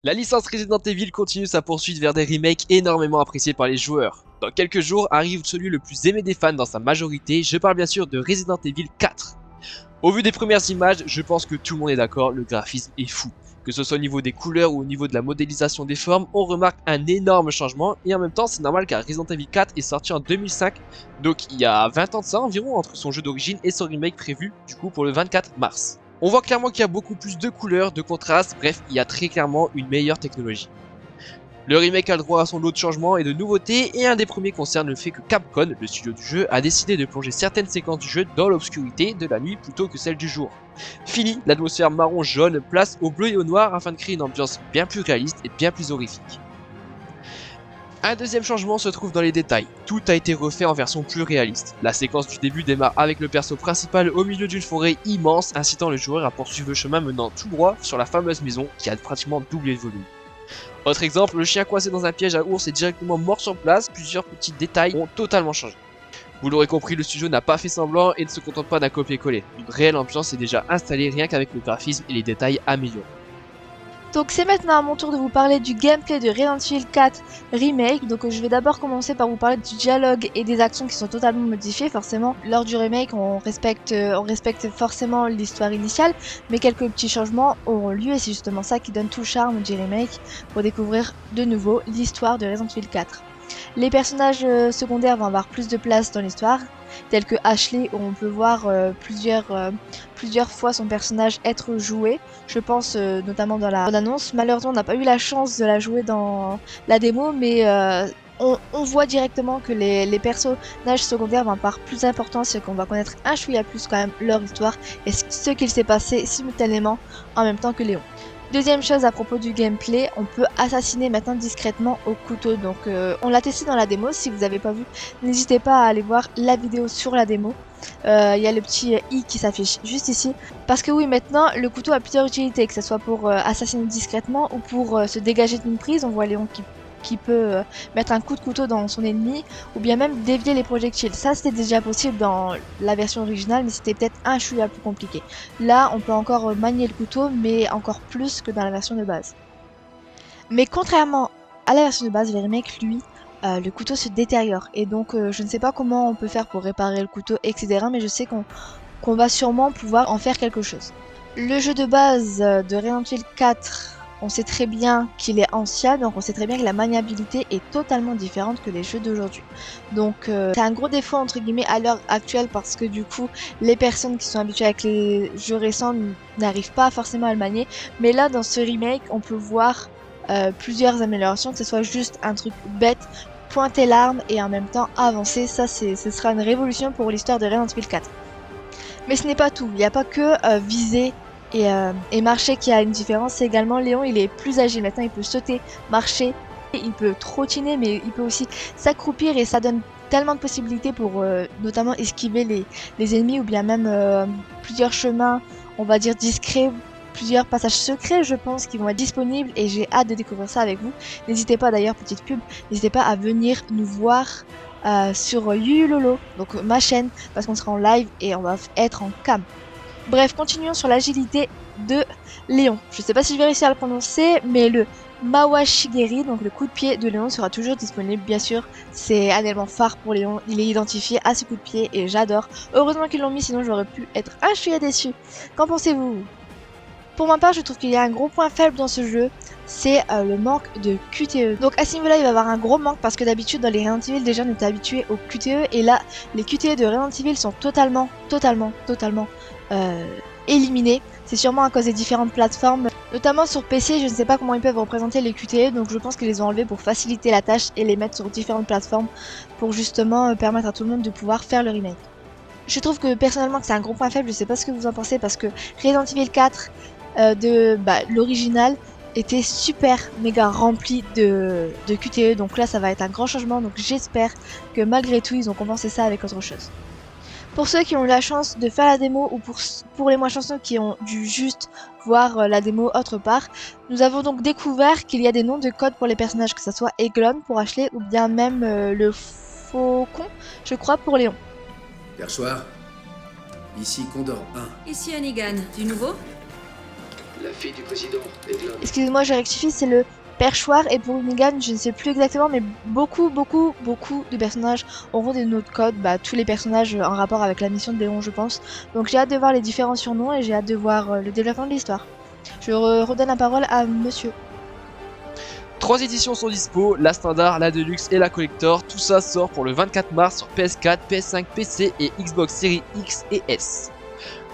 La licence Resident Evil continue sa poursuite vers des remakes énormément appréciés par les joueurs. Dans quelques jours arrive celui le plus aimé des fans dans sa majorité, je parle bien sûr de Resident Evil 4. Au vu des premières images, je pense que tout le monde est d'accord, le graphisme est fou. Que ce soit au niveau des couleurs ou au niveau de la modélisation des formes, on remarque un énorme changement et en même temps c'est normal car Resident Evil 4 est sorti en 2005, donc il y a 20 ans de ça environ entre son jeu d'origine et son remake prévu du coup pour le 24 mars. On voit clairement qu'il y a beaucoup plus de couleurs, de contrastes, bref il y a très clairement une meilleure technologie. Le remake a le droit à son lot de changements et de nouveautés, et un des premiers concerne le fait que Capcom, le studio du jeu, a décidé de plonger certaines séquences du jeu dans l'obscurité de la nuit plutôt que celle du jour. Fini l'atmosphère marron-jaune, place au bleu et au noir afin de créer une ambiance bien plus réaliste et bien plus horrifique. Un deuxième changement se trouve dans les détails. Tout a été refait en version plus réaliste. La séquence du début démarre avec le perso principal au milieu d'une forêt immense, incitant le joueur à poursuivre le chemin menant tout droit sur la fameuse maison qui a pratiquement doublé de volume. Autre exemple, le chien coincé dans un piège à ours est directement mort sur place, plusieurs petits détails ont totalement changé. Vous l'aurez compris, le studio n'a pas fait semblant et ne se contente pas d'un copier-coller. Une réelle ambiance est déjà installée rien qu'avec le graphisme et les détails améliorés. Donc c'est maintenant à mon tour de vous parler du gameplay de Resident Evil 4 Remake. Donc je vais d'abord commencer par vous parler du dialogue et des actions qui sont totalement modifiées. Forcément, lors du remake, on respecte forcément l'histoire initiale, mais quelques petits changements auront lieu et c'est justement ça qui donne tout le charme du remake pour découvrir de nouveau l'histoire de Resident Evil 4. Les personnages secondaires vont avoir plus de place dans l'histoire, tels que Ashley où on peut voir plusieurs fois son personnage être joué. Je pense notamment dans la bande-annonce. Malheureusement, on n'a pas eu la chance de la jouer dans la démo, mais on voit directement que les personnages secondaires vont avoir plus d'importance et qu'on va connaître un chouïa plus quand même leur histoire et ce qu'il s'est passé simultanément en même temps que Léon. Deuxième chose à propos du gameplay, on peut assassiner maintenant discrètement au couteau. Donc on l'a testé dans la démo, si vous n'avez pas vu, n'hésitez pas à aller voir la vidéo sur la démo. Il y a le petit i qui s'affiche juste ici. Parce que oui, maintenant le couteau a plusieurs utilités, que ce soit pour assassiner discrètement ou pour se dégager d'une prise. On voit Léon qui peut mettre un coup de couteau dans son ennemi ou bien même dévier les projectiles. Ça c'était déjà possible dans la version originale, mais c'était peut-être un chouïa plus compliqué. Là on peut encore manier le couteau, mais encore plus que dans la version de base. Mais contrairement à la version de base, le remake lui, le couteau se détériore et donc je ne sais pas comment on peut faire pour réparer le couteau, etc. Mais je sais qu'on va sûrement pouvoir en faire quelque chose. Le jeu de base de Resident Evil 4, on sait très bien qu'il est ancien, donc on sait très bien que la maniabilité est totalement différente que les jeux d'aujourd'hui. Donc c'est un gros défaut entre guillemets à l'heure actuelle parce que du coup les personnes qui sont habituées avec les jeux récents n'arrivent pas forcément à le manier. Mais là dans ce remake on peut voir plusieurs améliorations, que ce soit juste un truc bête, pointer l'arme et en même temps avancer. Ça ce sera une révolution pour l'histoire de Resident Evil 4. Mais ce n'est pas tout, il n'y a pas que viser et marcher qui a une différence, c'est également Léon, il est plus agile, maintenant il peut sauter, marcher, il peut trottiner, mais il peut aussi s'accroupir et ça donne tellement de possibilités pour notamment esquiver les ennemis ou bien même plusieurs chemins, on va dire discrets, plusieurs passages secrets je pense qui vont être disponibles et j'ai hâte de découvrir ça avec vous. N'hésitez pas d'ailleurs, petite pub, n'hésitez pas à venir nous voir sur Yulolo, donc ma chaîne, parce qu'on sera en live et on va être en cam. Bref, continuons sur l'agilité de Léon. Je sais pas si je vais réussir à le prononcer, mais le Mawashigeri, donc le coup de pied de Léon, sera toujours disponible, bien sûr. C'est un élément phare pour Léon, il est identifié à ce coup de pied et j'adore. Heureusement qu'ils l'ont mis, sinon j'aurais pu être un chouïa déçu. Qu'en pensez-vous ? Pour ma part, je trouve qu'il y a un gros point faible dans ce jeu, c'est le manque de QTE. Donc à ce niveau-là, il va y avoir un gros manque parce que d'habitude dans les Resident Evil, déjà on était habitué au QTE et là, les QTE de Resident Evil sont totalement éliminés. C'est sûrement à cause des différentes plateformes, notamment sur PC. Je ne sais pas comment ils peuvent représenter les QTE, donc je pense qu'ils les ont enlevés pour faciliter la tâche et les mettre sur différentes plateformes pour justement permettre à tout le monde de pouvoir faire le remake. Je trouve que personnellement que c'est un gros point faible, je sais pas ce que vous en pensez parce que Resident Evil 4 l'original était super méga rempli de QTE, donc là ça va être un grand changement, donc j'espère que malgré tout ils ont compensé ça avec autre chose. Pour ceux qui ont eu la chance de faire la démo ou pour les moins chanceux qui ont dû juste voir la démo autre part, nous avons donc découvert qu'il y a des noms de code pour les personnages, que ce soit Eglon pour Ashley ou bien même le Faucon, je crois, pour Léon. Perchoir, ici Condor 1. Ici Hannigan, du nouveau ? La fille du président, Eglon. Excusez-moi, je rectifie, c'est le perchoir, et pour Megan, je ne sais plus exactement, mais beaucoup de personnages auront des noms de code, tous les personnages en rapport avec la mission de Léon, je pense. Donc j'ai hâte de voir les différents surnoms et j'ai hâte de voir le développement de l'histoire. Je redonne la parole à monsieur. 3 éditions sont dispo, la standard, la deluxe et la collector. Tout ça sort pour le 24 mars sur PS4, PS5, PC et Xbox Series X et S.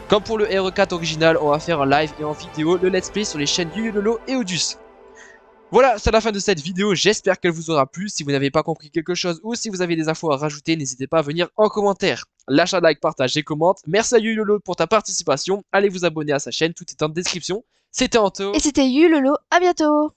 Comme pour le RE4 original, on va faire en live et en vidéo le let's play sur les chaînes YuYuLolo et Odus. Voilà, c'est la fin de cette vidéo, j'espère qu'elle vous aura plu. Si vous n'avez pas compris quelque chose ou si vous avez des infos à rajouter, n'hésitez pas à venir en commentaire. Lâche un like, partage et commente. Merci à YuYuLolo pour ta participation. Allez vous abonner à sa chaîne, tout est en description. C'était Anto. Et c'était YuLolo, à bientôt!